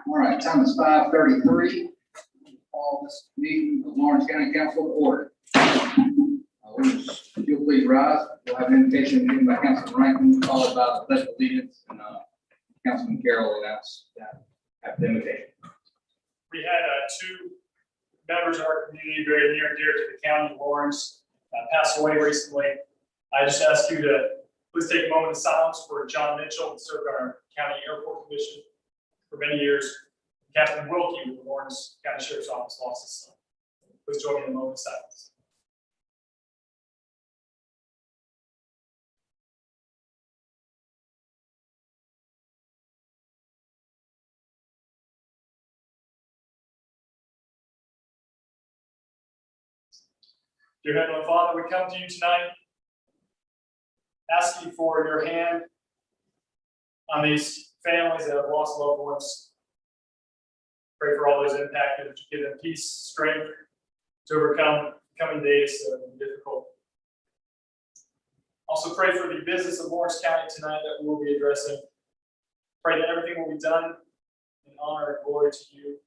All right, time is 5:33. Call this meeting of Lawrence County Council to order. If you'll please rise, we'll have an invitation given by Councilman Rankin, followed by the pledge of allegiance, and Councilman Carroll will announce that after the invitation. We had two members of our community very near and dear to the county of Lawrence pass away recently. I just ask you to please take a moment of silence for John Mitchell, who served on our county airport commission for many years. Captain Wilkie with the Lawrence County Sheriff's Office lost his son. Please join me in a moment of silence. Dear Heavenly Father, we come to you tonight asking for your hand on these families that have lost loved ones. Pray for all those impacted, to give them peace, strength to overcome coming days that are difficult. Also pray for the business of Lawrence County tonight that we will be addressing. Pray that everything will be done in honor and glory to you,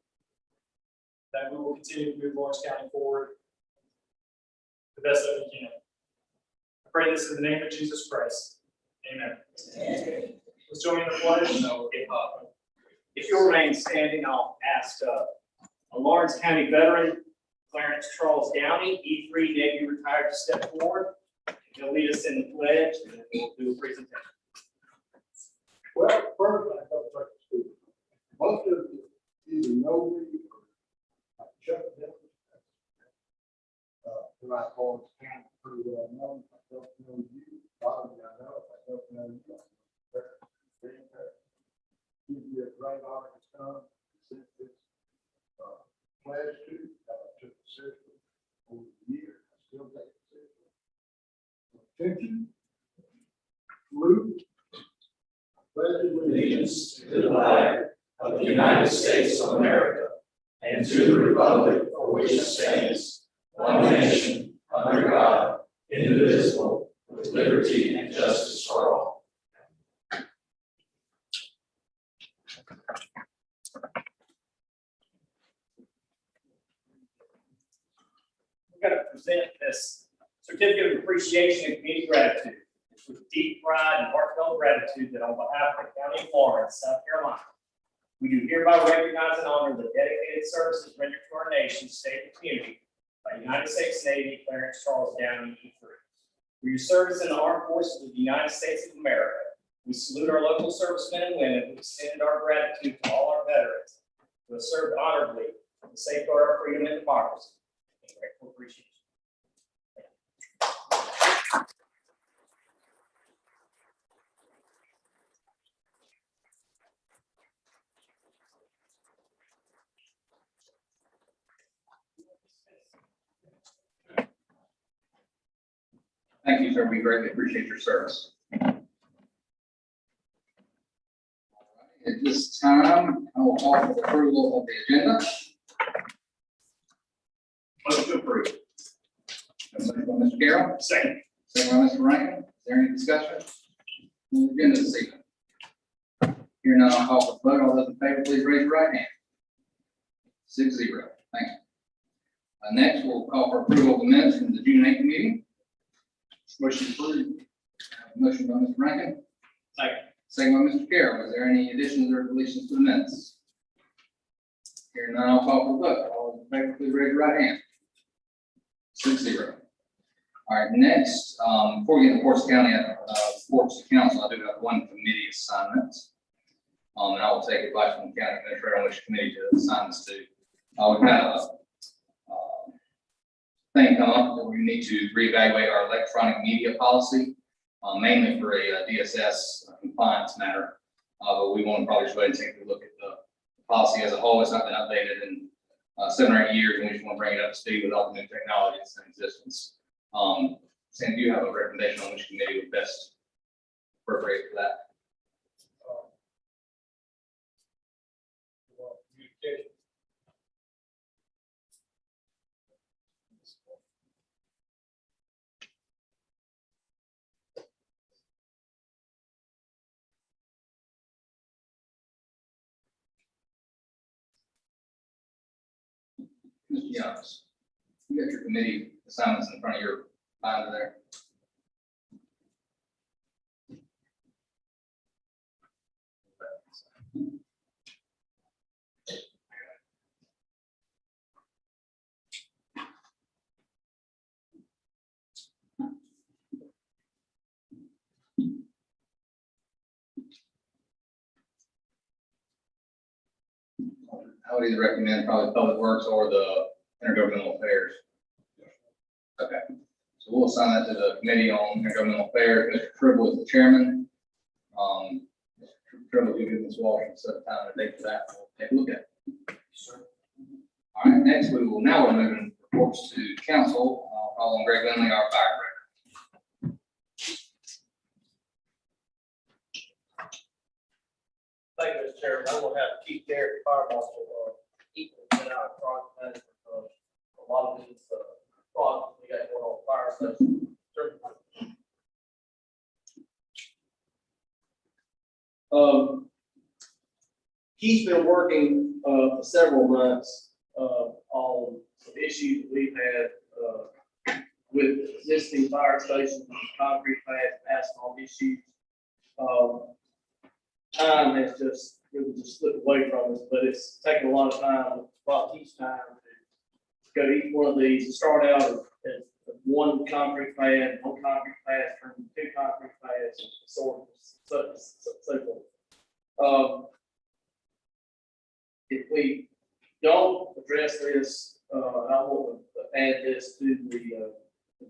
that we will continue to move Lawrence County forward the best that we can. I pray this in the name of Jesus Christ. Amen. Let's join me in the pledge. No, if you'll remain standing, I'll ask a Lawrence County veteran, Clarence Charles Downey, E3 Navy retired, to step forward. He'll lead us in the pledge, and then we'll do a presentation. Well, first, I thought it was school. Most of you either know me or Chuck Dennis. Who I call County pretty well known. If I don't know you, probably I know. If I don't know you, I'm very give you a great honor to come since this pledge to. I took the system over the years. I still take the system. Attention. Salute. Pledge Allegiance to the flag of the United States of America and to the republic for which it stands, one nation, under God, indivisible, with liberty and justice for all. We're going to present this certificate of appreciation and community gratitude. It's with deep pride and heartfelt gratitude that on behalf of the County of Lawrence, South Carolina, we do hereby recognize and honor the dedicated services rendered to our nation, state, and community by United States Navy Clarence Charles Downey, E3. For your service in the armed forces of the United States of America, we salute our local servicemen and women who extend our gratitude to all our veterans who have served honorably to safeguard our freedom and democracy. And grateful appreciation. Thank you, sir. We greatly appreciate your service. All right, at this time, I will call for the approval of the agenda. Motion to approve. A motion by Mr. Carroll, Second. second by Mr. Rankin. Is there any discussion on the agenda this evening? Here now, I'll call for the vote. All those in favor, please raise your right hand. 6-0. Thank you. Next, we'll call for approval of the minutes from the June 8th meeting. Motion approved. Motion by Mr. Rankin. Second. Second by Mr. Carroll. Is there any additions or deletions to the minutes? Here now, I'll call for the vote. All those in favor, please raise your right hand. 6-0. All right, next, before we get to Forest County Forest Council, I do have one committee assignment. And I will take advice from the county administrator on which committee to assign this to. We've had a thing come up that we need to reevaluate our electronic media policy, mainly for a DSS compliance matter. But we want to probably just go ahead and take a look at the policy as a whole. It's not been updated in 7 or 8 years, and we just want to bring it up to speed with all the new technologies in existence. Sam, do you have a recommendation on which committee would best appropriate for that? Communication. Mr. Youngs, you got your committee assignments in front of your binder there. I would either recommend probably Public Works or the Intergovernmental Affairs. Okay, so we'll assign that to the Committee on Intergovernmental Affairs. Mr. Tribble is the chairman. Mr. Tribble, you give Ms. Walsh and set a time and date for that. We'll take a look at it. All right, next we will now we're moving reports to council. I'll call on Greg Lindley, our fire director. Thank you, Mr. Chairman. I'm gonna have Chief Garrett, Fire Marshal, equal to our project manager for a lot of these, projects we got going on fire station. He's been working, for several months, on some issues we've had, with existing fire stations, concrete pads, asphalt issues. Time has just, really just slipped away from us, but it's taken a lot of time, about each time to go to each one of these, to start out as one concrete pad, turn to 2 concrete pads, and so forth. If we don't address this, I want to add this to the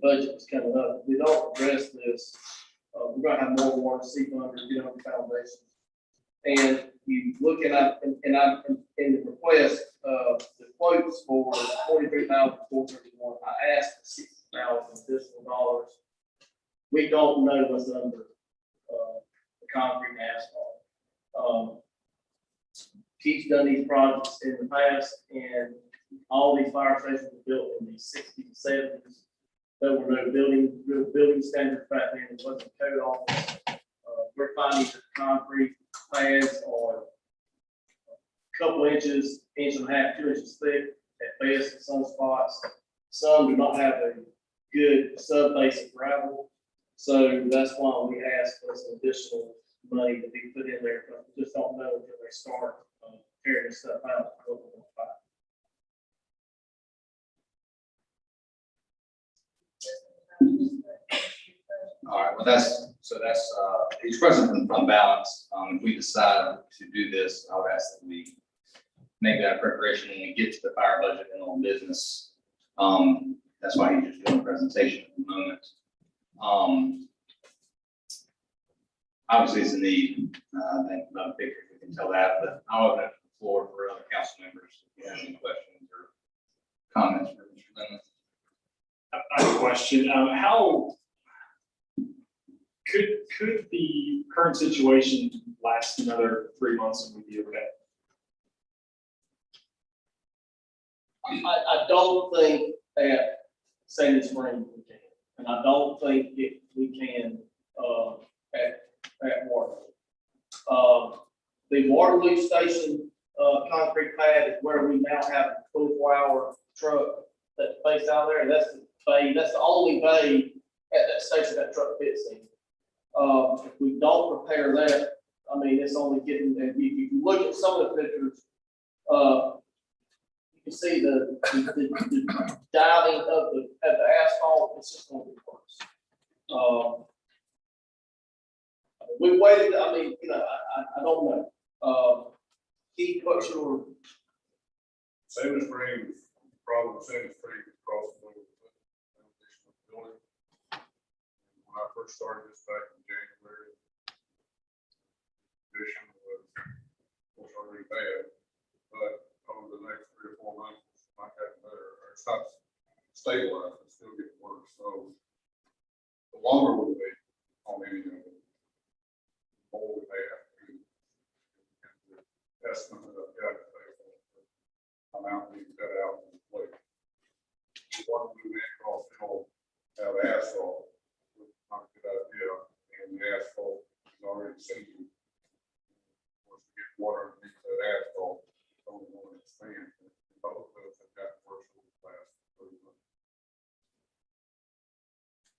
budget that's coming up. If we don't address this, we're gonna have more water seep under, get on the foundations. And you look at, and I'm in the request, the quotes for $43,431, I asked for $60,000 additional dollars. We don't know what's under, the concrete and asphalt. Keith's done these projects in the past, and all these fire stations were built in the 60s and 70s. There were no real building standards back then, it wasn't code office. We're finding that concrete pads are a couple inches, inch and a half, 2 inches thick at best in some spots. Some do not have a good sub-basic gravel. So that's why we asked for some additional money to be put in there, but we just don't know until they start tearing this stuff out. All right, well, that's expressing from fund balance. If we decide to do this, I would ask that we make that preparation when we get to the fire budget and on business. That's why he's just doing a presentation at the moment. Obviously, it's a need. I think about the pictures, we can tell that, but I'll open up the floor for other council members if you have any questions or comments for Mr. Lindley. I have a question. How could the current situation last another 3 months and we'd be okay? I don't think at Sandy Springs we can, and I don't think we can, at Waterloo. The Waterloo Station, concrete pad is where we now have a 24-hour truck that's based out there, and that's the bay, that's the only bay at that station that truck fits in. If we don't repair that, I mean, it's only getting, if you look at some of the pictures, you can see the diving of the asphalt, it's just going to be worse. We waited, I mean, I don't know. Keith, what's your? Sandy Springs, problem, Sandy Springs across the road. Building. When I first started this back in January, condition was, of course, already bad, but over the next 3 or 4 months, it's not stabilized, it's still getting worse, so the longer we wait on any of it, the more we may have to do. And the estimate that I've got, amount we cut out in the plate. One we went across the hill, have asphalt, not a good idea, and the asphalt is already sinking. Once we get water underneath that asphalt, it's only going to expand. Both of those have gotten worse over the last 3 months.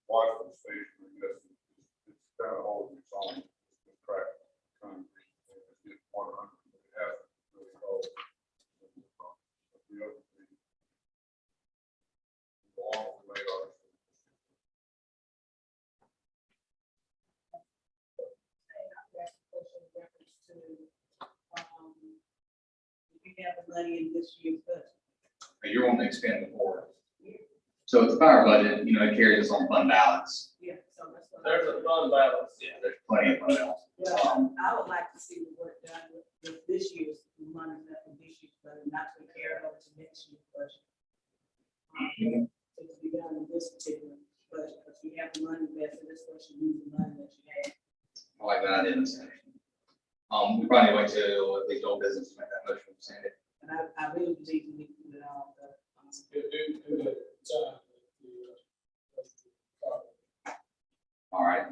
Washington Station, I guess, it's kind of holding its own, it's cracked concrete, and it's getting water under it, it hasn't really caused. The other thing, the longer we wait on it, We have the money in this year's budget. You're on the expend before. So it's the fire budget, you know, it carries us on fund balance. Yeah, so that's what. There's a fund balance. Yeah, there's plenty of fund balance. Well, I would like to see the work done with this year's money left in this year's budget, not to carry over to next year's budget. It will be done in this particular budget, because we have the money left for this question, use the money that you have. I like that idea, Ms. Anderson. We probably wait till at least old business to make that motion, Sandy. And I really believe we need to put it on the, All right.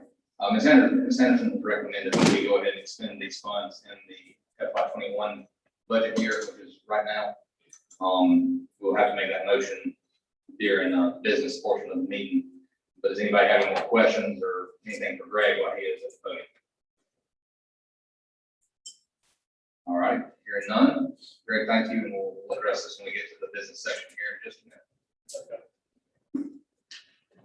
Ms. Anderson recommended that we go ahead and expend these funds in the FY21 budget year, which is right now. We'll have to make that motion during the business portion of the meeting. But does anybody have any more questions or anything for Greg while he is at the podium? All right, hearing none. Greg, thank you, and we'll address this when we get to the business section here in just a minute.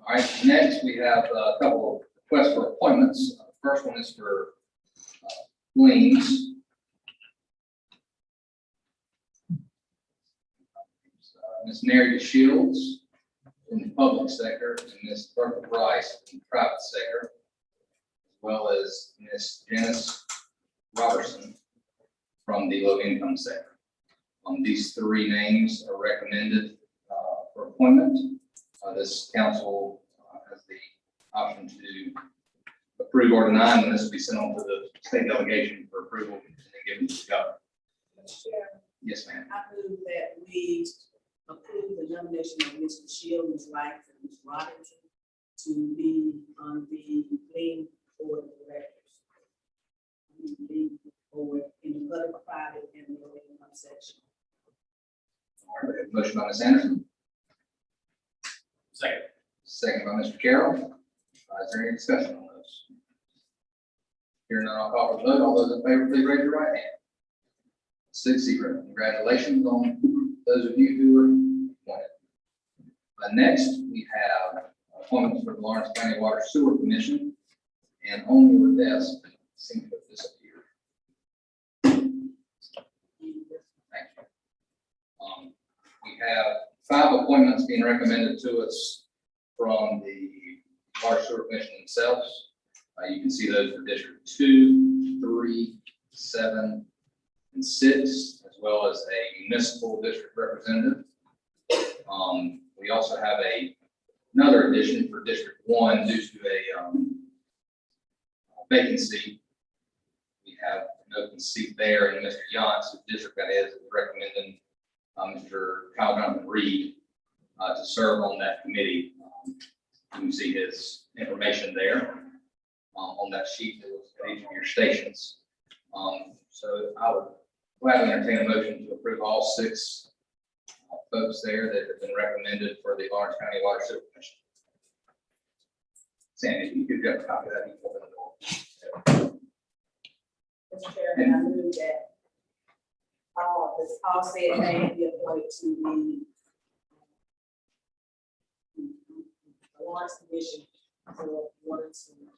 All right, next we have a couple of requests for appointments. First one is for liens. Ms. Mary Shields in the public sector, and Ms. Bertha Bryce in the private sector, as well as Ms. Janice Robertson from the low income sector. These three names are recommended for appointment. This council has the option to approve or deny, and this will be sent on to the state delegation for approval and then given to the governor. Mr. Chairman, Yes, ma'am. I move that we approve the nomination of Mr. Shield, Ms. Light, and Ms. Robinson to be on the lien board of directors. Lien board in the public, private, and the low income section. All right, we have a motion by Ms. Anderson, Second. second by Mr. Carroll. Is there any discussion on those? Hearing none, I'll call for the vote. All those in favor, please raise your right hand. 6-0. Congratulations on those of you who were appointed. Next, we have appointments for the Lawrence County Water Sewer Commission, and only with this seems to have disappeared. Thank you. We have 5 appointments being recommended to us from the Water Sewer Commission themselves. You can see those for District 2, 3, 7, and 6, as well as a municipal district representative. We also have another addition for District 1 due to a vacancy. We have an open seat there, and Mr. Yance, whose district that is recommending Mr. Kyle Jonathan Reed to serve on that committee. You can see his information there on that sheet that was at each of your stations. So I would gladly entertain a motion to approve all 6 folks there that have been recommended for the Lawrence County Water Sewer Commission. Sandy, if you could get a copy of that before the door. Mr. Chairman, I move that all said names be appointed to the Lawrence Commission for water and sewer.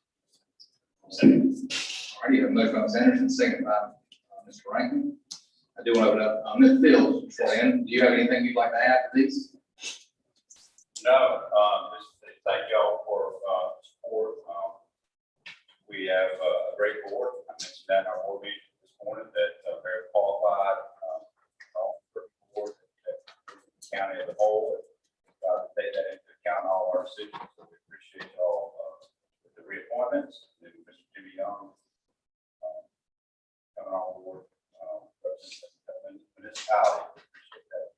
All right, you have a motion by Ms. Anderson, second by Mr. Rankin. I do want to open up, Ms. Fields, do you have anything you'd like to add to these? No, just thank y'all for support. We have a great board. I mentioned that in our board meeting this morning that very qualified board, county as a whole. take that into account, in all our decisions, so we appreciate y'all, with the reappointments, and Mr. Jimmy Young, coming on board, representing the municipality. We appreciate that.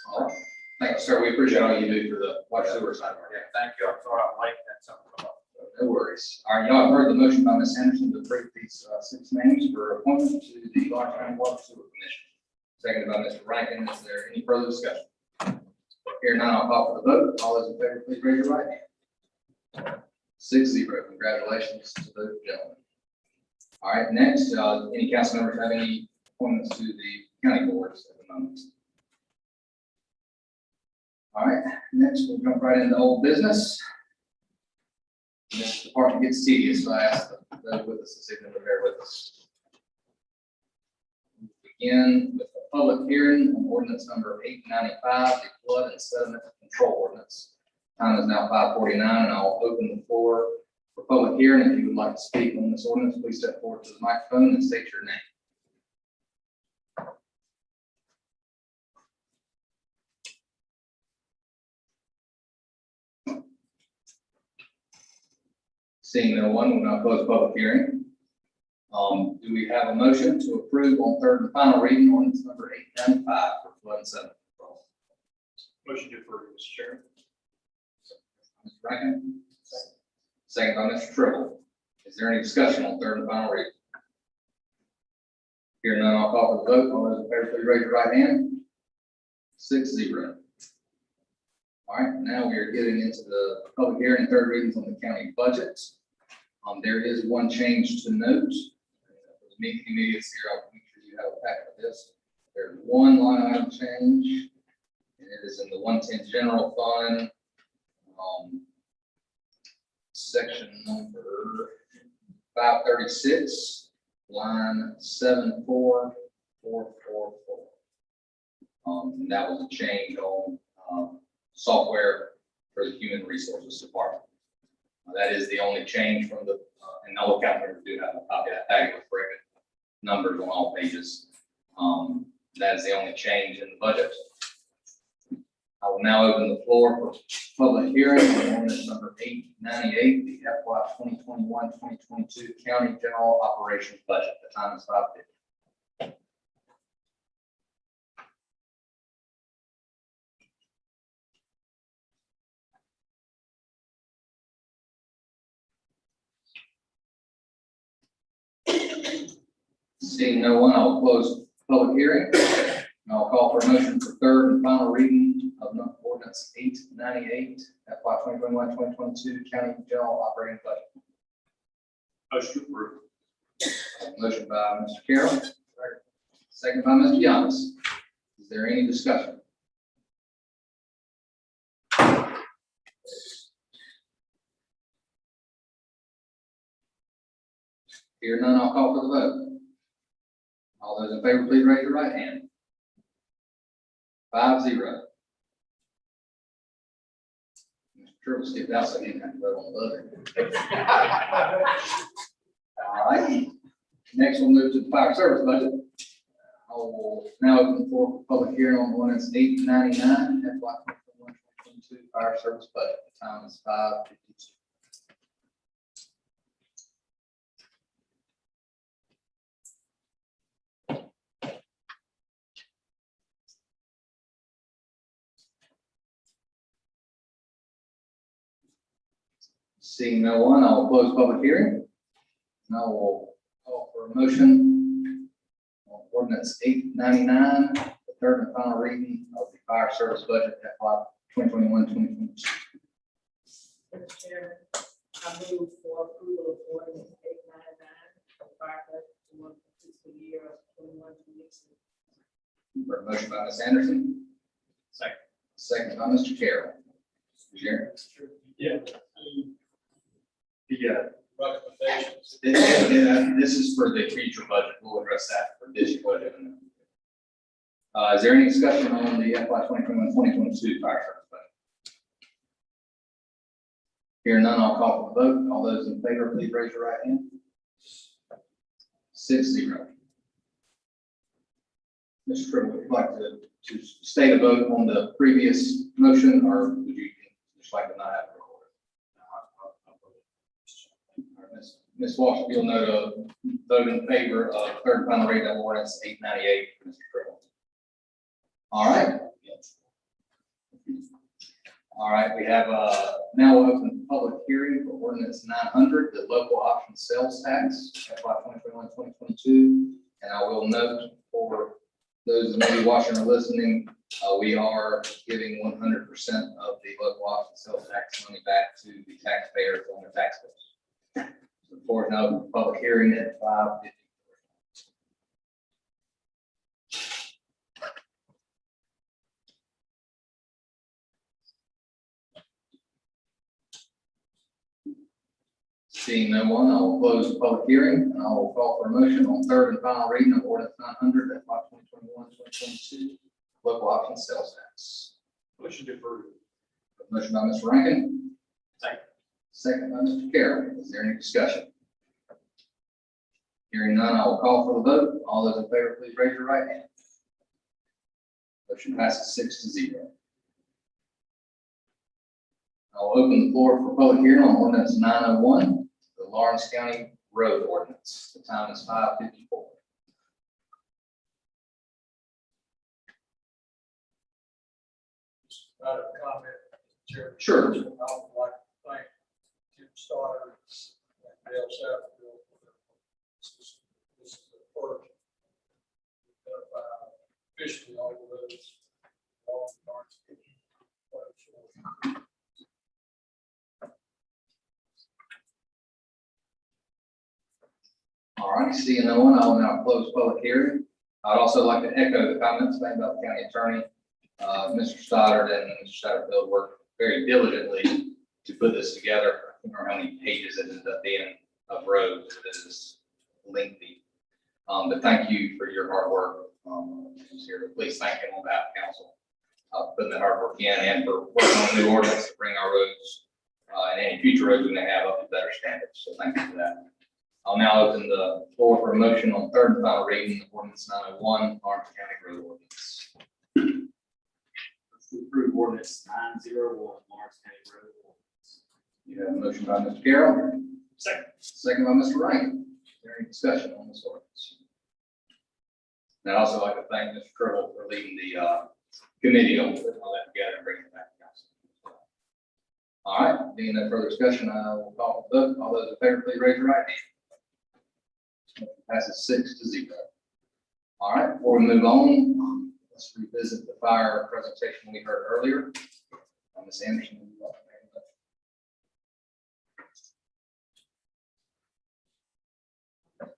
All right. Thank you, sir. We appreciate all you do for the water sewer side of our Yeah, thank you. I'm sorry I'm late. That's something come up. No worries. All right, y'all have heard the motion by Ms. Anderson to approve these 6 names for appointment to the Lawrence County Water Sewer Commission. Seconded by Mr. Rankin. Is there any further discussion? Here none, I'll call for the vote. All those in favor, please raise your right hand. 6-0. Congratulations to those gentlemen. All right, next, any council members have any appointments to the county boards at the moment? All right, next we'll jump right into old business. This department gets tedious, so I ask those with us to sit down and bear with us. Begin with the public hearing on ordinance number 895, the flood and sediment control ordinance. Time is now 5:49, and I'll open the floor for public hearing. If you would like to speak on this ordinance, please step forward to the microphone and state your name. Seeing no one, we'll now close public hearing. Do we have a motion to approve on third and final reading ordinance number 895 for flood and sediment control? Motion to approve, Mr. Chairman. Mr. Rankin. Second by Mr. Tribble. Is there any discussion on third and final reading? Here none, I'll call for the vote. All those in favor, please raise your right hand. 6-0. All right, now we are getting into the public hearing and third readings on the county budget. There is one change to note. For the meeting immediates here, I'll make sure you have a packet of this. There's one line item change, and it is in the 110 general fund. Section number 536, line 74444. And that was a change on software for the human resources department. That is the only change from the, and all the councilors do have a copy of that packet with corrected numbers on all pages. That is the only change in the budget. I will now open the floor for public hearing on ordinance number 898, the FY 2021-2022 county general operations budget. The time is 5:50. Seeing no one, I will close public hearing. And I'll call for a motion for third and final reading of ordinance 898, FY 2021-2022 county general operating budget. Motion to approve. Motion by Mr. Carroll. Second by Mr. Giannis. Is there any discussion? Here none, I'll call for the vote. All those in favor, please raise your right hand. 5-0. Mr. Trevor skipped out, so he didn't have to vote on the other. All right. Next, we'll move to the fire service budget. I will now open the floor for public hearing on ordinance 899, FY 2021-2022 fire service budget. The time is 5:52. Seeing no one, I will close public hearing. And I will call for a motion on ordinance 899, the third and final reading of the fire service budget FY 2021-2022. Mr. Chairman, I move for approval of ordinance 899 for fire budget for the fiscal year of 21-22. For a motion by Ms. Anderson. Second. Second by Mr. Carroll. Mr. Chair. Yeah. Recommendations. This is for the future budget. We'll address that for this year budget. Is there any discussion on the FY 2021-2022 fire service budget? Here none, I'll call for the vote. All those in favor, please raise your right hand. 6-0. Mr. Tribble, would you like to state a vote on the previous motion, or would you just like to not have it recorded? All right, Ms. Walsh, if you'll note a vote in favor of third and final reading of ordinance 898 for Mr. Cribble. All right. All right, we have now we'll open the public hearing for ordinance 900, the local option sales tax, FY 2021-2022. And I will note for those that may be watching or listening, we are giving 100% of the local option sales tax money back to the taxpayers on their tax bills. So the floor is now open for public hearing at 5:50. Seeing no one, I will close the public hearing and I will call for a motion on third and final reading of ordinance 900 at 2021-2022, local option sales tax. Motion to approve. Motion by Mr. Rankin. Second. Second by Mr. Carroll. Is there any discussion? Hearing none, I will call for the vote. All those in favor, please raise your right hand. Motion passes 6-0. I will open the floor for public hearing on ordinance 901, the Lawrence County Road Ordinance. The time is 5:54. I have a comment, Chairman. Sure. I would like to thank Jim Stoddard and Dale Southfield for their work. This is the first. Officially all of those. All the Lawrence County. All right, seeing no one, I will now close public hearing. I'd also like to echo the comments made by the county attorney. Mr. Stoddard and Mr. Satterfield worked very diligently to put this together. I don't remember how many pages it ended up being of roads. It is lengthy. But thank you for your hard work. Please thank him on behalf of council, putting that hard work in and for working on the new ordinance to bring our roads and any future roads we may have up to better standards. So thank you for that. I'll now open the floor for a motion on third and final reading of ordinance 901, Lawrence County Road Ordinance. To approve ordinance 901, Lawrence County Road Ordinance. You have a motion by Mr. Carroll. Second. Second by Mr. Rankin. Is there any discussion on this ordinance? And I'd also like to thank Mr. Cribble for leading the committee on putting all that together and bringing it back to council. All right, being no further discussion, I will call for the vote. All those in favor, please raise your right hand. Motion passes 6-0. All right, before we move on, let's revisit the fire presentation we heard earlier. Ms. Anderson, would you like to make a motion?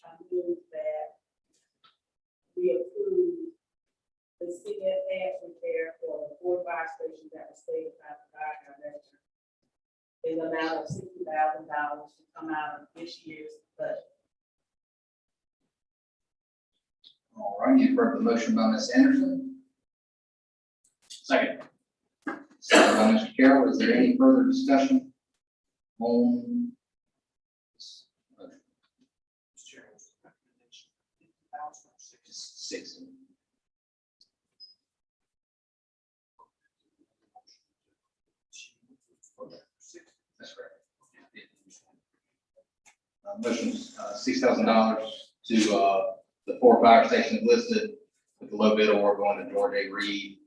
I move that we approve the CFS repair for the 4 fire stations that was stated by the fire director in the amount of $60,000 to come out of this year's budget. All right, you've heard the motion by Ms. Anderson. Second. Second by Mr. Carroll. Is there any further discussion on this motion? Just 60. That's correct. Motion $6,000 to the 4 fire stations listed with the low bid award going to George A. Reed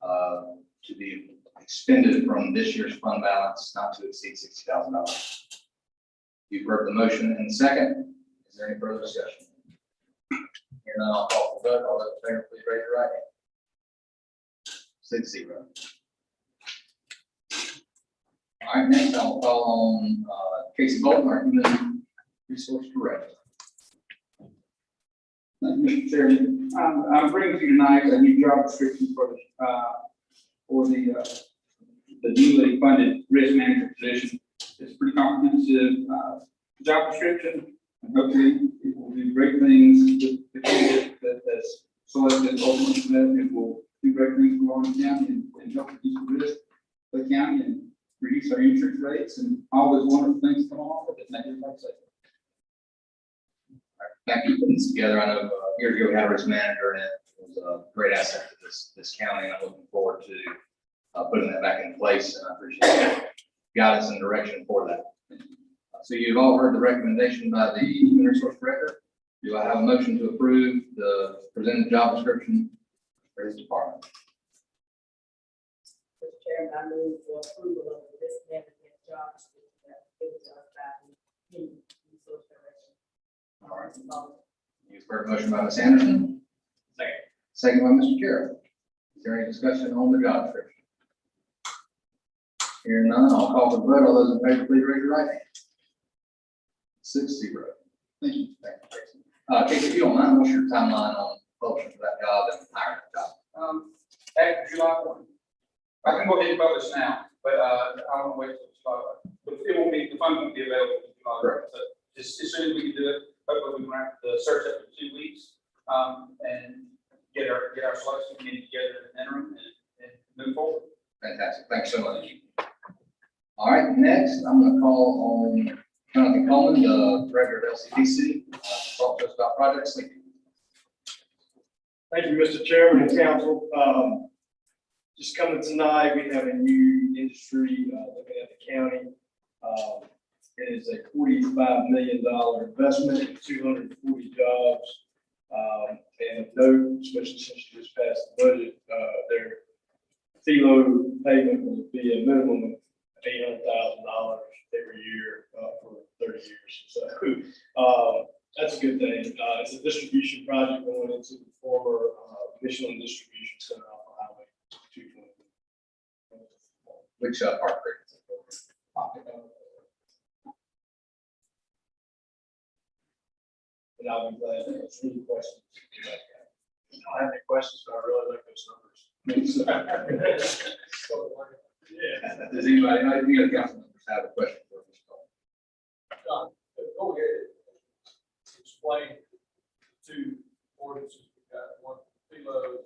to be expended from this year's fund balance, not to exceed $60,000. You've heard the motion and second. Is there any further discussion? Here none, I'll call for the vote. All those in favor, please raise your right hand. 6-0. All right, next I will call on Casey Bolton, our Human Resource Director. Thank you, Mr. Chairman. I'm bringing to you tonight a new job description for the newly funded risk manager position. It's a pretty comprehensive job description, and hopefully it will do great things with the candidate that's selected ultimately. It will do great things for Lawrence County and help reduce the risk for the county and reduce our insurance rates and all those wonderful things come along with it. Make everybody safe. Thank you for putting this together. I know years ago we had a risk manager and it was a great asset to this county, and I'm looking forward to putting that back in place, and I appreciate guidance and direction for that. So you've all heard the recommendation by the Human Resource Director. Do I have a motion to approve the presented job description for his department? Mr. Chairman, I move for approval of the risk management job description that was given to us by the Human Resource Director. All right. You've heard a motion by Ms. Anderson. Second by Mr. Carroll. Is there any discussion on the job description? Hearing none, I'll call for the vote. All those in favor, please raise your right hand. 6-0. Thank you. Thank you, Tracy. Casey, if you don't mind, what's your timeline on publishing for that job and hiring that job? After July 1. I can go ahead and publish now, but I don't want to wait till July 1. But it won't be, the fund won't be available in July 1. Correct. So as soon as we can do it, hopefully we can wrap the search up in 2 weeks, and get our selection committee together in the interim and move forward. Fantastic. Thanks so much. All right, next, I'm going to call on Jonathan Coleman, the Director of LCDC, to talk to us about Project Sleepy. Thank you, Mr. Chairman and council. Just coming tonight, we have a new industry looking at the county. It is a $45 million investment, 240 jobs. And note, especially since you just passed the budget, their FILO payment will be a minimum of $800,000 every year for 30 years. So that's a good thing. It's a distribution project going into the former Michelin distribution center off of Highway 220. Which Park Creek? And I'll be glad to answer any questions. I don't have any questions, but I really like those numbers. Yeah. Does anybody, any other council members have a question for Mr. Coleman? Go ahead. Explain two ordinances, we've got one FILO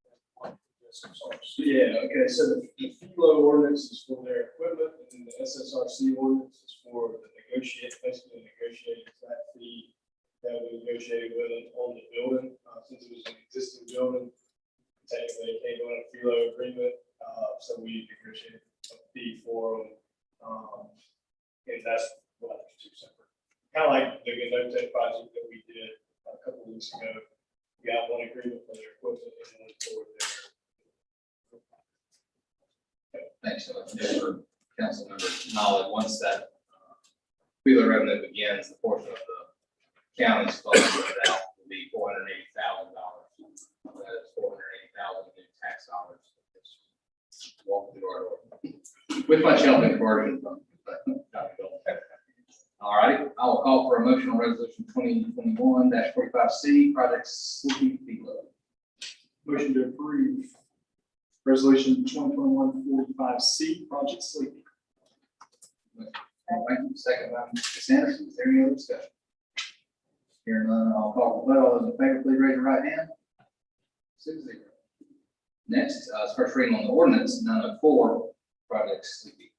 and one SSRC. Yeah, okay, so the FILO ordinance is for their equipment, and the SSRC ordinance is for the basically negotiating that fee that we negotiated with them on the building, since it was an existing building. Technically, it came on a FILO agreement, so we negotiated a fee for them. And that's what two separate. Kind of like the Genotek project that we did a couple of weeks ago. We got one agreement for their equipment and one for their. Thanks so much. Just for council members' knowledge, once that FILA revenue begins, the portion of the county's funds out will be $480,000. That is $480,000 new tax dollars. Walk through our door. With much help in conversion from. All righty, I will call for a motion on resolution 2021-45C, Project Sleepy FILA. Motion to approve resolution 2021-45C, Project Sleepy. All right, second by Mr. Sanderson. Is there any other discussion? Hearing none, I'll call for the vote. All those in favor, please raise your right hand. 6-0. Next, is first reading on the ordinance 904, Project Sleepy.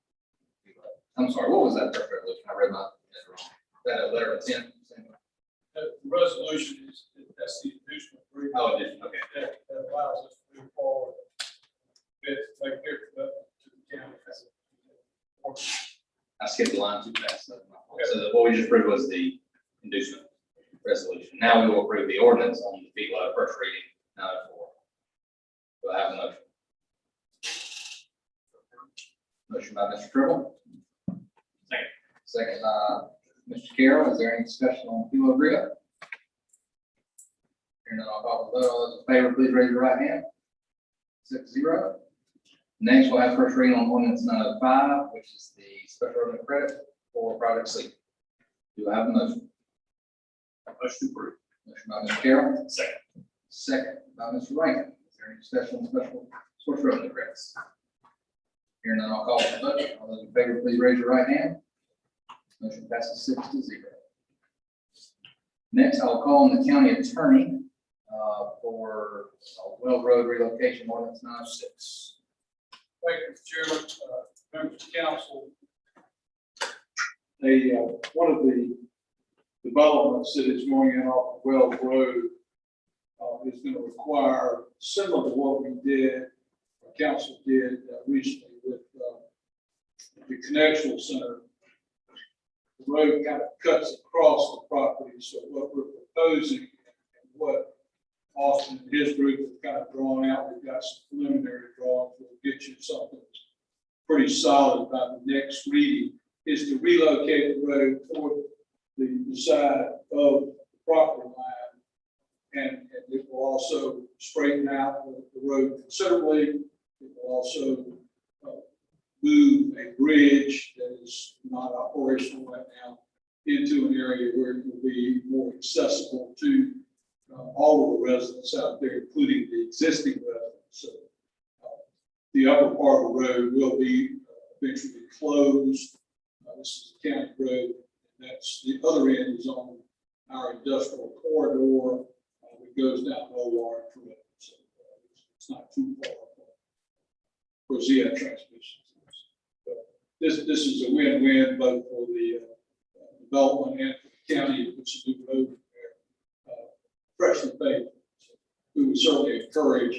I'm sorry, what was that first resolution? I read my head wrong. Is that a letter of intent? The resolution is, that's the additional agreement. Oh, it is, okay. That allows us to move forward with, like, their commitment to the county. I skipped the line too fast. That's my fault. So what we just approved was the inducement resolution. Now we will approve the ordinance on the FILA first reading 904. Do I have a motion? Motion by Mr. Tribble. Second by Mr. Carroll. Is there any discussion on FILA agreement? Hearing none, I'll call for the vote. All those in favor, please raise your right hand. 6-0. Next, we'll have first reading on ordinance 905, which is the special revenue credit for Project Sleep. Do I have a motion? Motion to approve. Motion by Mr. Carroll. Second. Second by Mr. Rankin. Is there any discussion on special source revenue credits? Hearing none, I'll call for the vote. All those in favor, please raise your right hand. Motion passes 6-0. Next, I'll call on the county attorney for Wells Road relocation ordinance 906. Thank you, Mr. Chairman, members of council. One of the developments that is going in off of Wells Road is going to require, similar to what we did, our council did recently with the Connectional Center. The road kind of cuts across the property, so what we're proposing and what Austin and his group have kind of drawn out, we've got some preliminary drawings, we'll get you something that's pretty solid by the next reading, is to relocate the road toward the side of the property line. And it will also straighten out the road considerably. It will also move a bridge that is not operational right now into an area where it will be more accessible to all of the residents out there, including the existing residents. So the upper part of the road will be eventually closed. This is a county road. That's the other end is on our industrial corridor. It goes down Old Warren Road. So it's not too far. Of course, you have transmissions. This is a win-win both for the development and for the county, which is a new road there, freshly paved. So we would certainly encourage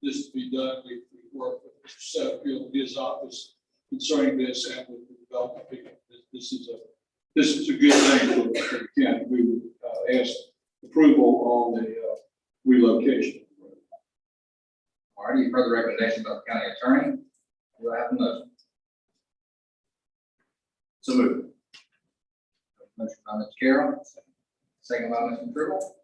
this to be done. We work with Mr. Setterfield in his office concerning this and with the development people. This is a good thing for the county. We would ask approval on the relocation. All right, any further recommendations about the county attorney? Do I have a motion? So moved. Motion by Mr. Carroll, second by Mr. Tribble.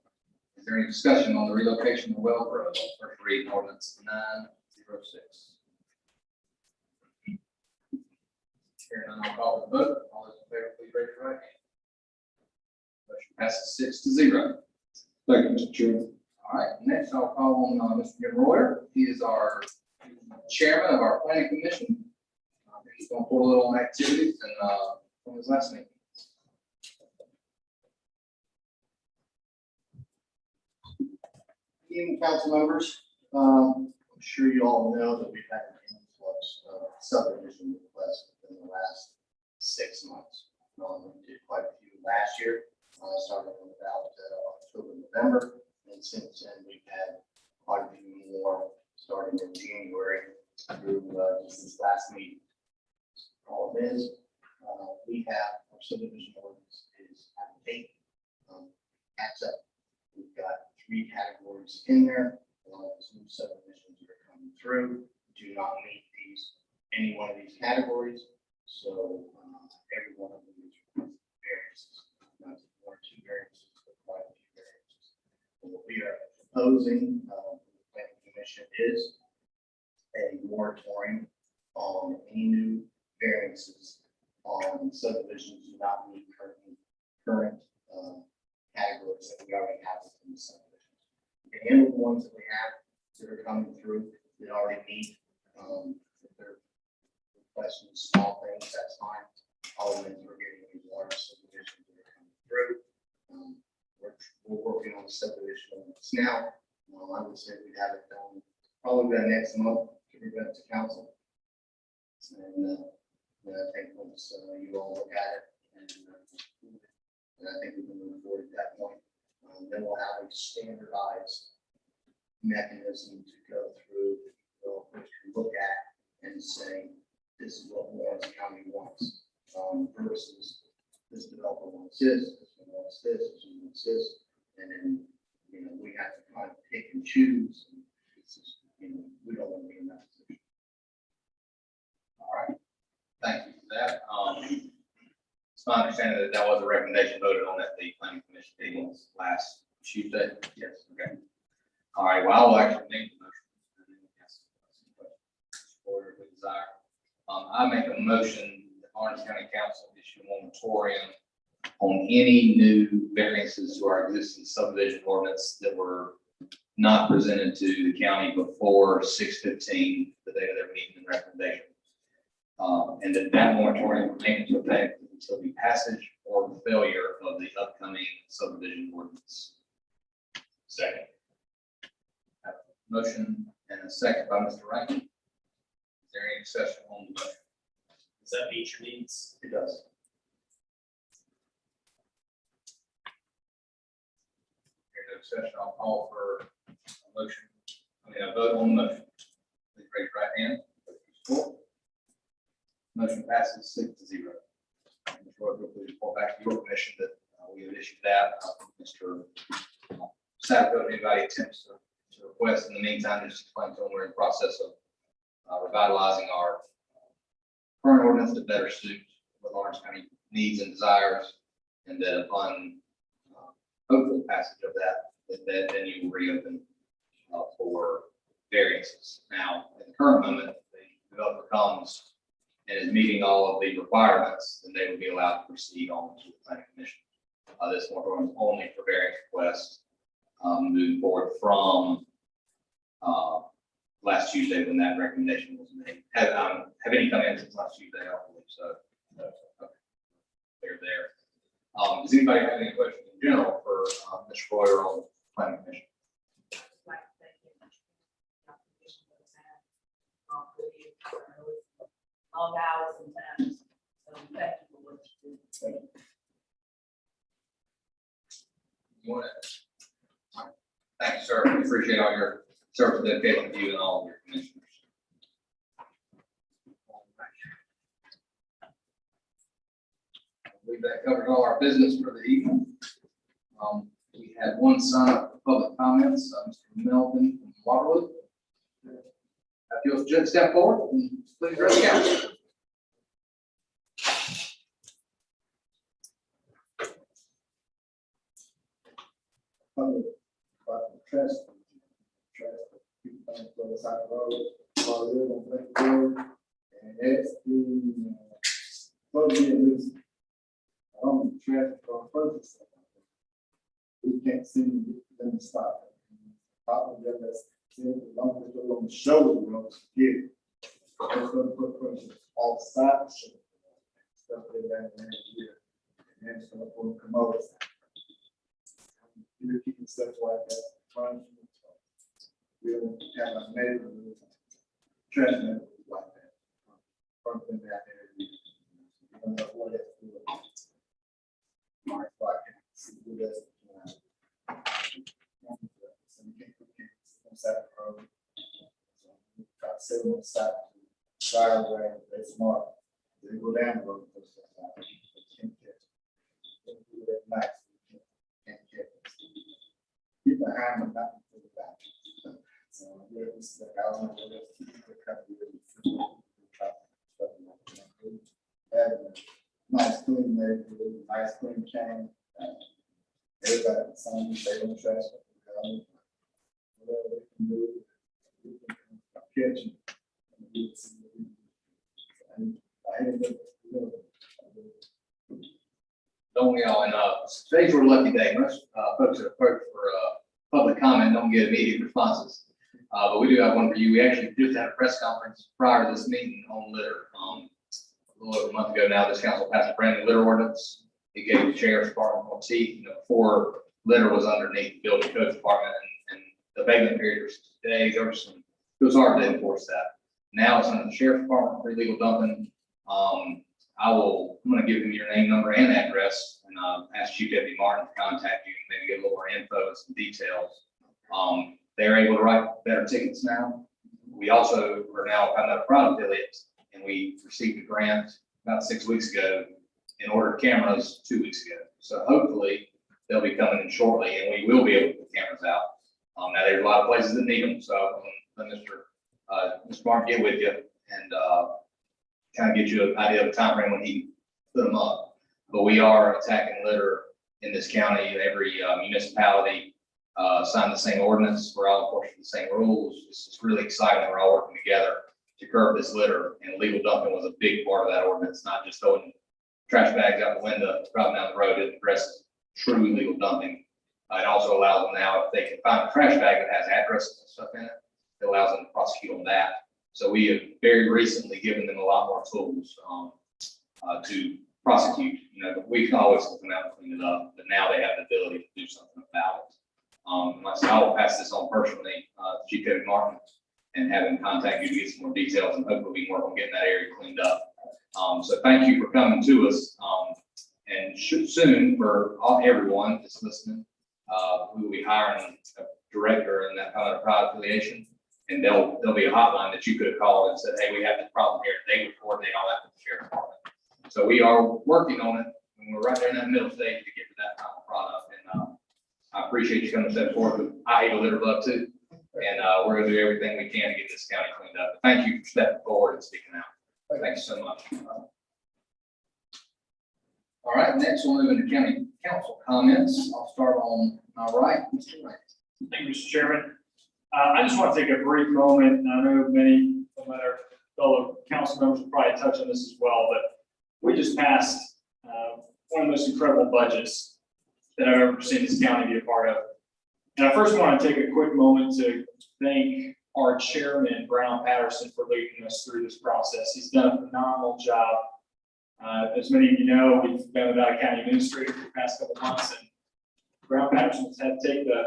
Is there any discussion on the relocation of Well Road, first reading ordinance 906? Hearing none, I'll call for the vote. All those in favor, please raise your right hand. Motion passes 6-0. Thank you, Mr. Chairman. All right, next I'll call on Mr. Jim Royer. He is our chairman of our planning commission. He's going to report a little on activities and from his last meeting. Evening, council members. I'm sure you all know that we've had an influx of subdivision requests in the last 6 months. We did quite a few last year, starting in about October, November, and since then we've had quite a few more starting in January through this last meeting. All it is, we have our subdivision ordinance is at date, acts up. We've got 3 categories in there. Some subdivisions that are coming through do not meet any one of these categories. So every one of them is variances, not 1 or 2 variances, but quite a few variances. And what we are proposing, the planning commission, is a moratorium on any new variances on subdivisions do not meet current categories that we already have within the subdivision. We can handle the ones that we have that are coming through that already meet. If they're requesting small things, that's fine. All of them we're getting these large subdivisions that are coming through. We're working on the subdivision ordinance now. I would say we'd have it done probably by next month to present to council. And I think once you all look at it, and I think we can move forward at that point, then we'll have a standardized mechanism to go through, which we look at and say, this is what Lawrence County wants, versus this developer wants this one wants this one wants this, and then, we have to kind of pick and choose. And it's just, we don't want to be in that position. All right, thank you for that. It's my understanding that that was a recommendation voted on at the planning commission meeting last Tuesday. Yes, okay. All right, well, I will actually make the motion. And then we can ask some questions or if we desire. I make a motion that Orange County Council issue a moratorium on any new variances to our existing subdivision ordinance that were not presented to the county before 6/15, the date of their meeting and recommendation. And that moratorium remain into effect until the passage or failure of the upcoming subdivision ordinance. Second. Motion and a second by Mr. Rankin. Is there any discussion on the motion? Does that meet your needs? It does. Hearing no discussion, I'll call for a motion, a vote on the motion. Please raise your right hand. Support. Motion passes 6-0. Mr. Roy, please report back to your commission that we have issued that. Mr. Satterfield, if anybody attempts to request in the meantime, just explain to them we're in the process of revitalizing our current ordinance to better suit what Lawrence County needs and desires, and that upon hopeful passage of that then you will reopen for variances. Now, at the current moment, the developer comes and is meeting all of the requirements, then they will be allowed to proceed on to the planning commission. This moratorium is only for variance requests moving forward from last Tuesday when that recommendation was made. Have any come in since last Tuesday? I don't believe so. Okay. They're there. Does anybody have any questions in general for Mr. Royer on the planning commission? Like, thank you. Application for the time. For you. Long hours and times. So thank you for what you do. You want it? All right. Thank you, sir. We appreciate all your service and dedication to you and all of your commissioners. I believe that covers all our business for the evening. We had one sign up for public comments, Mr. Melvin from Waterloo. If you'll just step forward and please raise your hand. Public, trash, people coming from the side of the road, while they live on Lake Road, and that's the, supposed to be at least, traffic on purpose. We can't seem to get them to stop. Probably them that's, as long as they're on the shoulder, we're going to get it. That's going to put pressure off the side, stuff like that, and then it's going to put them commode. You're keeping stuff like that. We don't have a neighborhood, trash neighborhood like that. Something out there. You don't know what it's doing. Mark, I can see who does it. So you can't put kids on the side of the road. So try to sit on the side, drive away, they're smart. They go down the road. They can't catch. They do it at night. Can't catch. Keep behind them, not to the back. So, yeah, this is like, I don't know what else to do. They're kind of really have a nice clean neighborhood, nice clean chain. Everybody, some they don't trash. Whatever they can do, we can catch them. And I hate it. Don't we all? And today's your lucky day. Most folks that approach for public comment don't get immediate responses. But we do have one for you. We actually just had a press conference prior to this meeting on litter. A little over a month ago now, this council passed a brand new litter ordinance. It gave the sheriff's department more teeth. Before litter was underneath the building code department, and the abatement period was days. It was hard to enforce that. Now it's under the sheriff's department for illegal dumping. I'm going to give him your name, number, and address, and ask Chief Deputy Martin to contact you and maybe get a little more info and some details. They're able to write better tickets now. We also are now kind of a private affiliate, and we received a grant about 6 weeks ago and ordered cameras 2 weeks ago. So hopefully they'll be coming in shortly, and we will be able to put cameras out. Now there's a lot of places that need them, so let Mr. Martin get with you and kind of get you an idea of the time frame when he put them up. But we are attacking litter in this county. Every municipality signed the same ordinance. We're all enforcing the same rules. It's really exciting. We're all working together to curb this litter, and illegal dumping was a big part of that ordinance, not just throwing trash bags out the window, driving down the road. It addresses true illegal dumping. It also allows them now, if they can find a trash bag that has addresses and stuff in it, it allows them to prosecute on that. So we have very recently given them a lot more tools to prosecute. We can always come out and clean it up, but now they have the ability to do something about it. Myself, I will pass this on personally to Chief Deputy Martin and have him contact you to get some more details, and hopefully we can work on getting that area cleaned up. So thank you for coming to us, and soon for everyone that's listening, we will be hiring a director in that kind of private affiliation. And there'll be a hotline that you could have called and said, hey, we have this problem here. They would coordinate all that with the sheriff's department. So we are working on it, and we're right there in that middle stage to get to that final product. And I appreciate you coming to step forward, but I hate a litter bug too. And we're gonna do everything we can to get this county cleaned up. Thank you for stepping forward and speaking out. Thanks so much. All right, next we'll move into county council comments. I'll start on my right, Mr. Wright. Thank you, Mr. Chairman. I just want to take a brief moment, and I know many of my fellow council members will probably touch on this as well, but we just passed one of the most incredible budgets that I've ever seen this county be a part of. And I first want to take a quick moment to thank our chairman, Brown Patterson, for leading us through this process. He's done a phenomenal job. As many of you know, we've been without a county administrator for the past couple of months, and Brown Patterson has had to take the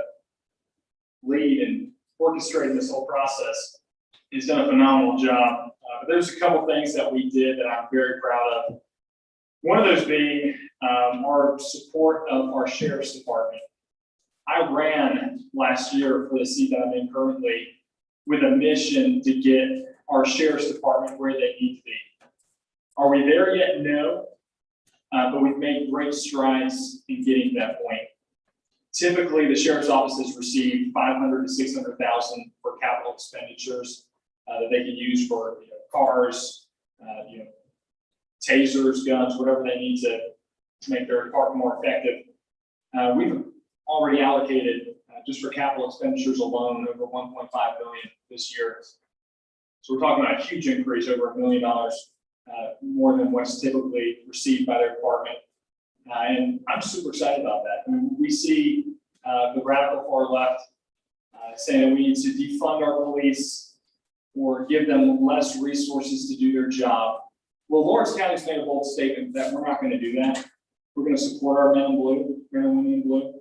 lead in orchestrating this whole process. He's done a phenomenal job. But there's a couple things that we did that I'm very proud of. One of those being our support of our sheriff's department. I ran last year for the seat that I'm in currently with a mission to get our sheriff's department where they need to be. Are we there yet? No. But we've made great strides in getting to that point. Typically, the sheriff's office has received $500,000 to $600,000 for capital expenditures that they can use for cars, tasers, guns, whatever they need to make their department more effective. We've already allocated just for capital expenditures alone over $1.5 billion this year. So we're talking about a huge increase, over $1 million more than what's typically received by their department. And I'm super excited about that. I mean, we see the radical far left saying that we need to defund our police or give them less resources to do their job. Well, Lawrence County's made a bold statement that we're not going to do that. We're going to support our men in blue, men and women in blue,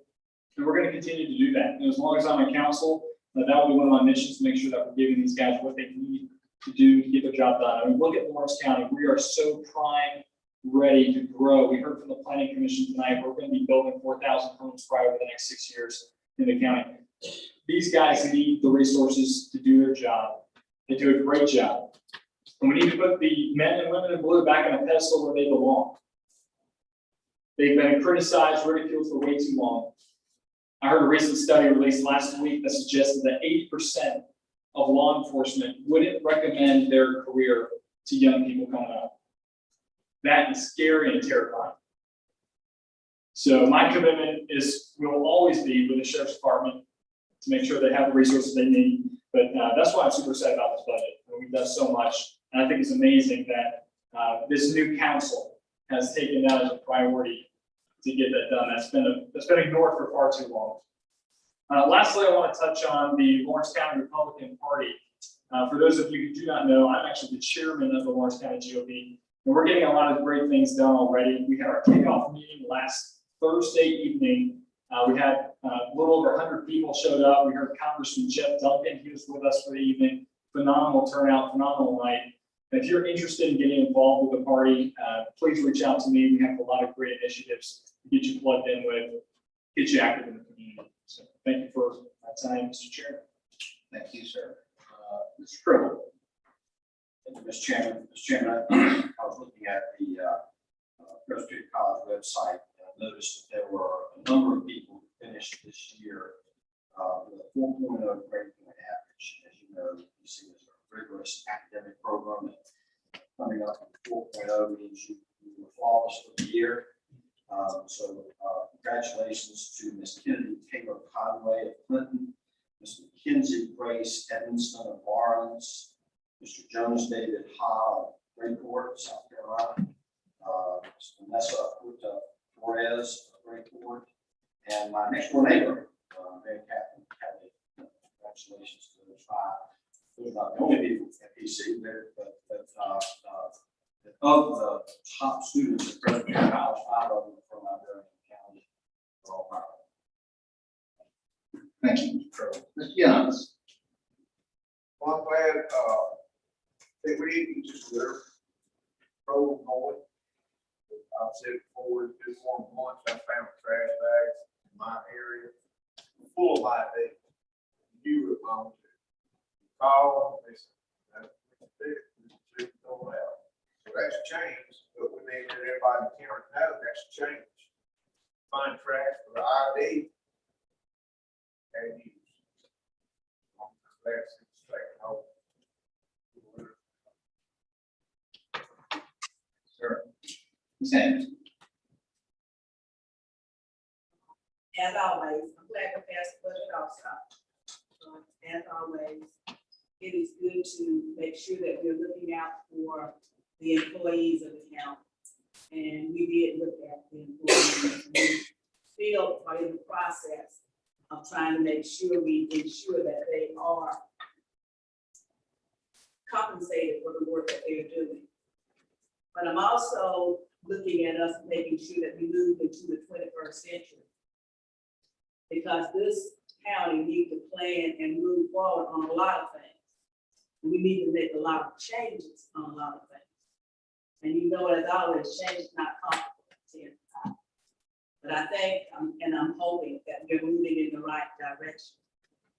and we're going to continue to do that. And as long as I'm in council, that will be one of my missions to make sure that we're giving these guys what they need to do to get their job done. I mean, look at Lawrence County. We are so prime, ready to grow. We heard from the planning commission tonight, we're going to be building 4,000 homes probably over the next 6 years in the county. These guys need the resources to do their job. They do a great job. And we need to put the men and women in blue back on a pedestal where they belong. They've been criticized, ridiculed for way too long. I heard a recent study released last week that suggested that 80% of law enforcement wouldn't recommend their career to young people coming up. That is scary and terrifying. So my commitment will always be with the sheriff's department to make sure they have the resources they need. But that's why I'm super excited about this budget. We've done so much, and I think it's amazing that this new council has taken that as a priority to get that done. That's been ignored for far too long. Lastly, I want to touch on the Lawrence County Republican Party. For those of you who do not know, I'm actually the chairman of the Lawrence County GOP, and we're getting a lot of great things done already. We had our kickoff meeting last Thursday evening. We had a little over 100 people showed up. We heard Congressman Jeff Duncan. He was with us for the evening. Phenomenal turnout, phenomenal night. If you're interested in getting involved with the party, please reach out to me. We have a lot of great initiatives to get you plugged in with, get you active in the community. So thank you for that time, Mr. Chairman. Thank you, sir. Mr. Crowell. Thank you, Mr. Chairman. Mr. Chairman, I was looking at the Presbyterian College website and I noticed that there were a number of people who finished this year with a 4.0 grade point average. As you know, you see there's a rigorous academic program that coming up with 4.0 means you were flawless for the year. So congratulations to Ms. Kennedy Taylor Conway of Clinton, Ms. Mackenzie Grace Evanston of Lawrence, Mr. Jonas David Ha of Grayport, South Carolina, Ms. Vanessa Huta Torres of Grayport, and my next door neighbor, Mary Catherine Kelly. Congratulations to those five. Those are not the only people at PC, but of the top students at Presbyterian College, 5 of them from out there in the county. We're all proud. Thank you, Mr. Crowell. Mr. Youngs. Well, I'm glad, that we didn't just let her roll going. I've said before, it's been more than once, I found trash bags in my area full ID. You were on to call, they said, that's what you do, you don't have. So that's changed, but we need to let everybody in the county know that's changed. Contract for the ID. And you. That's straight out. Sure. Ms. Anderson. As always, I'm glad to pass the budget also. As always, it is good to make sure that we're looking out for the employees of the county. And we did look at the employees. We still are in the process of trying to make sure we ensure that they are compensated for the work that they're doing. But I'm also looking at us making sure that we move into the 21st century. Because this county needs to plan and move forward on a lot of things. We need to make a lot of changes on a lot of things. And you know, as always, change is not comfortable. But I think, and I'm hoping that we're moving in the right direction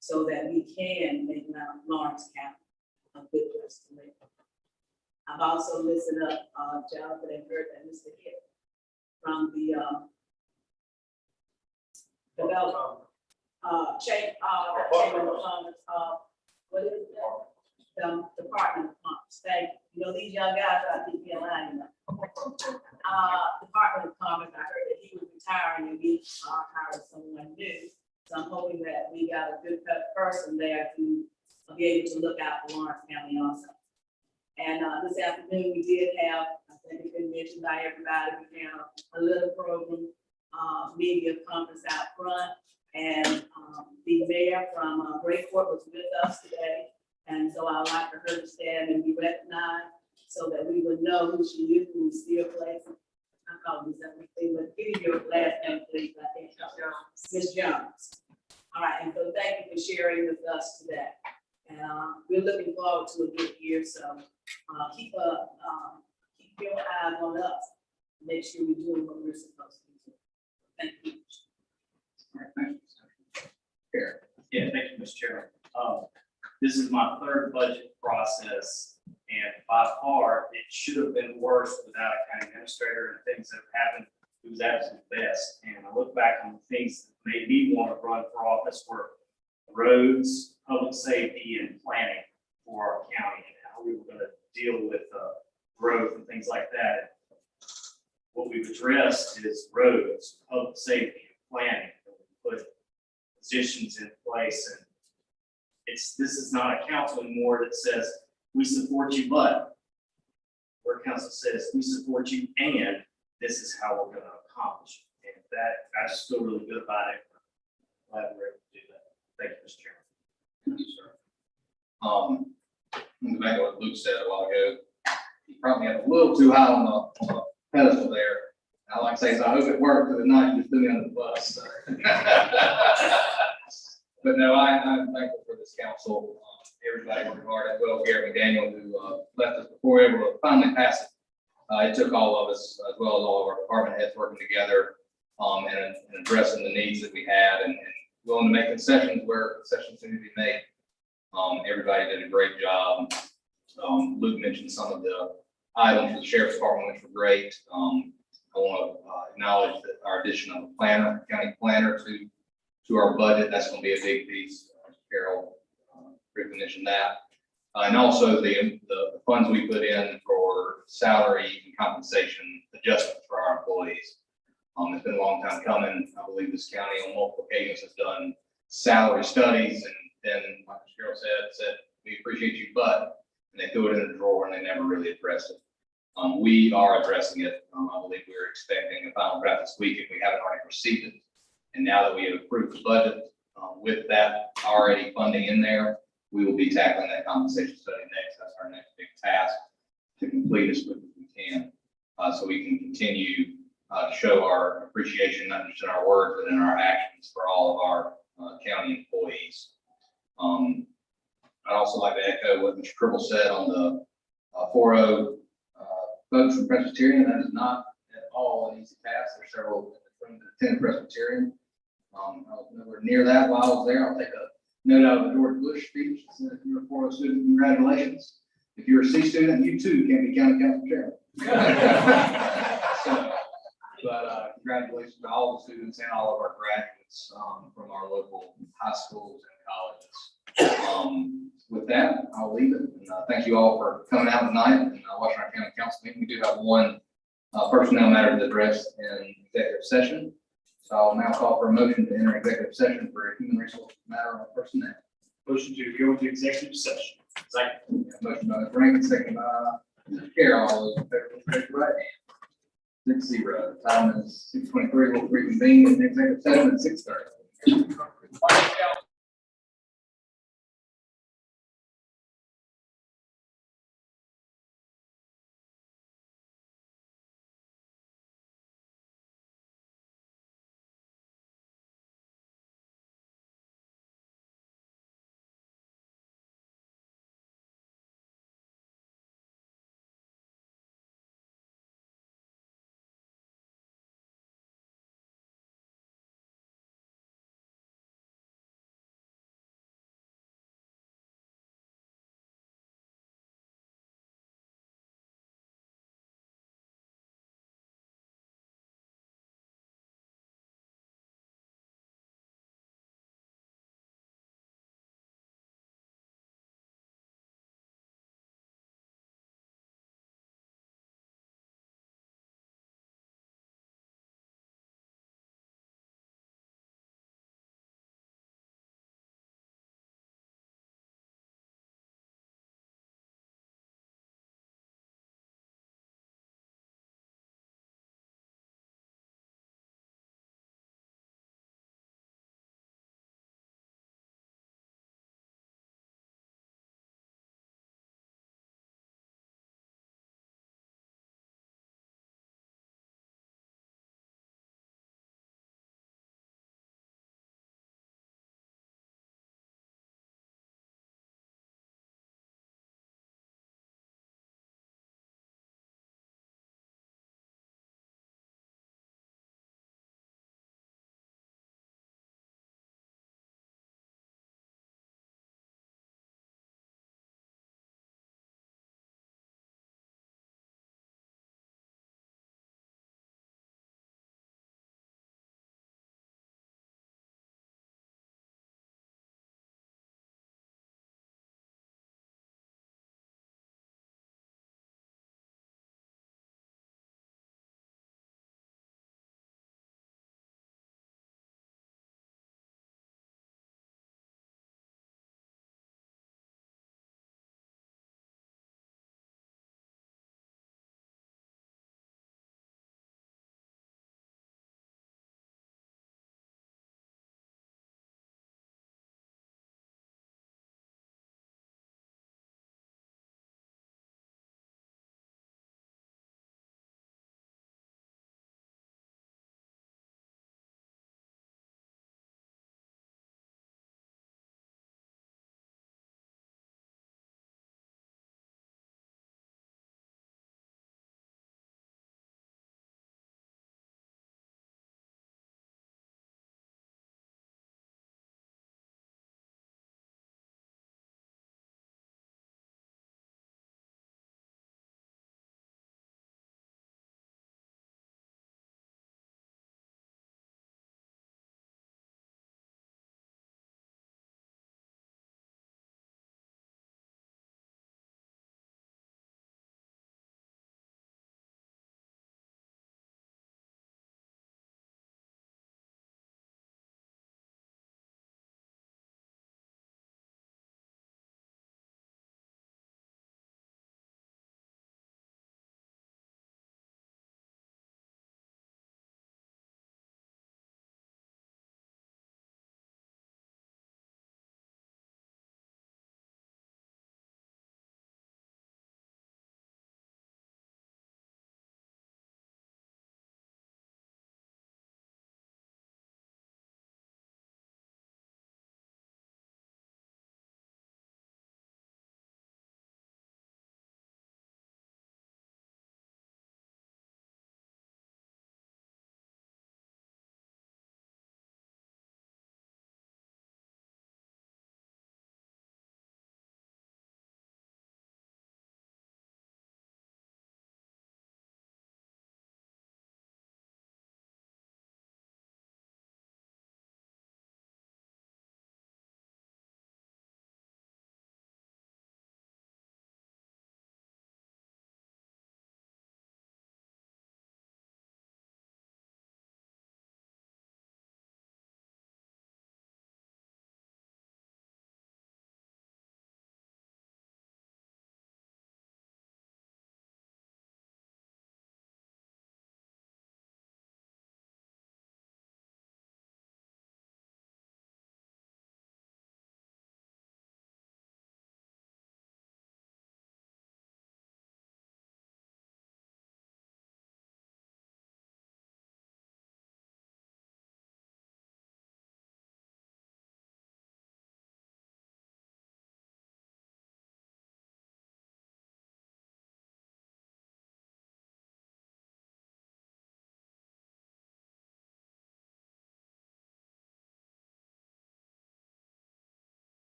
so that we can make Lawrence County a good place to live. I've also listened up, Jonathan, and heard that Mr. Hill from the development, Chamber of Commerce, what is it? The Department of Commerce. Thank you. You know, these young guys out here being lying, you know. Department of Commerce, I heard that he was retiring and we are hiring someone new. So I'm hoping that we got a good person there to be able to look out for Lawrence County also. And this afternoon, we did have, I think it's been mentioned by everybody, we had a little program, media conference out front. And the mayor from Grayport was with us today. And so I'd like for her to stand and be recognized so that we would know who she is, who is still placing. I call Ms. Everything, but give me your last name, please. I think Ms. Jones. All right, and so thank you for sharing with us today. And we're looking forward to a good year, so keep your eyes on us. Make sure we're doing what we're supposed to do. Thank you. All right, thank you. Here. Yeah, thank you, Mr. Chairman. This is my third budget process, and by far, it should have been worse without a county administrator and things that have happened. It was absolute best. And I look back on the things that made me want to run for office were roads, public safety, and planning for our county, and how we were going to deal with growth and things like that. What we've addressed is roads, public safety, and planning. We put positions in place, and this is not a council anymore that says we support you, but where council says we support you and this is how we're going to accomplish it. And that I just feel really good about it. I'm glad we're able to do that. Thank you, Mr. Chairman. Thank you, sir. I'm back to what Luke said a while ago. He probably had a little too high on the pedestal there. I like to say, I hope it worked, because if not, you just threw me under the bus. So. But no, I'm thankful for this council. Everybody worked hard, as well as Gary McDaniel, who left us before we were able to finally pass it. It took all of us, as well as all of our department heads, working together and addressing the needs that we had, and willing to make concessions where concessions need to be made. Everybody did a great job. Luke mentioned some of the items for the sheriff's department, which were great. I want to acknowledge that our addition of a planner, county planner to our budget, that's going to be a big piece. Carol mentioned that. And also the funds we put in for salary and compensation adjustments for our employees. It's been a long time coming. I believe this county on multiple occasions has done salary studies, and then, like Carol said, we appreciate you, but, and they threw it in the drawer and they never really addressed it. We are addressing it. I believe we're expecting a final draft this week if we haven't already received it. And now that we have approved the budget with that already funding in there, we will be tackling that compensation study next. That's our next big task to complete as quick as we can, so we can continue to show our appreciation, not just in our words, but in our actions for all of our county employees. I'd also like to echo what Mr. Tribble said on the 4-0 votes from Presbyterian. That is not at all an easy task. There's several from the 10 Presbyterian. I was nowhere near that while I was there. I'll take a note out of the George Bush speech. It said, if you're a 4.0 student, congratulations. If you're a C student, you too can be county council chairman. So, but congratulations to all the students and all of our graduates from our local high schools and colleges. With that, I'll leave it. And thank you all for coming out tonight and watching our county council meeting. We do have one personnel matter to address in executive session. So I'll now call for a motion to enter executive session for a human resource matter on personnel. Motion to go into executive session. Second. Motion by Ms. Rankin, second by Mr. Carroll. All those in favor, please raise your right hand. 6-0. Time is 6:23. We'll reconvene in executive session at 6:30.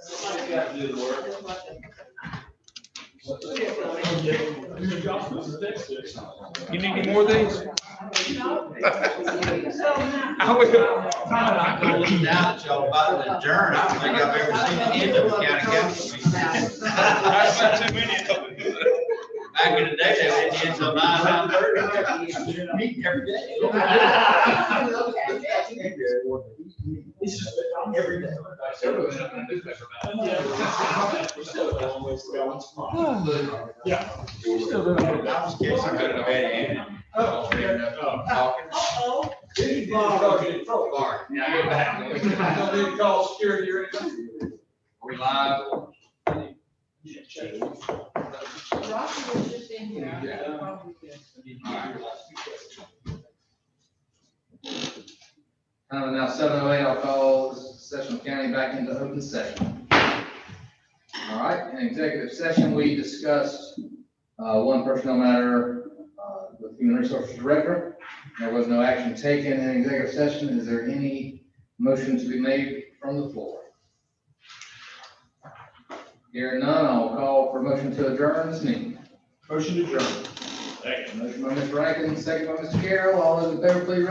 Somebody's got to do the work. You need any more of these? I will. I'm gonna look down at y'all about to adjourn. I don't think I've ever seen the end of a county council meeting. I've seen too many of them. Back in the day, they had ends till 9:30. Meeting every day. Every day. Yeah. I was kidding, I couldn't have had it. Talking. Bart, yeah, I get back. Don't need to call security or anything. We live. Now 7:08, I'll call this session of county back into open session. All right, in executive session, we discussed one personnel matter with Human Resources Director. There was no action taken in executive session. Is there any motion to be made from the floor? Hearing none, I'll call for motion to adjourn this meeting. Motion to adjourn. Motion by Mr. Rankin, second by Mr. Carroll. All those in favor, please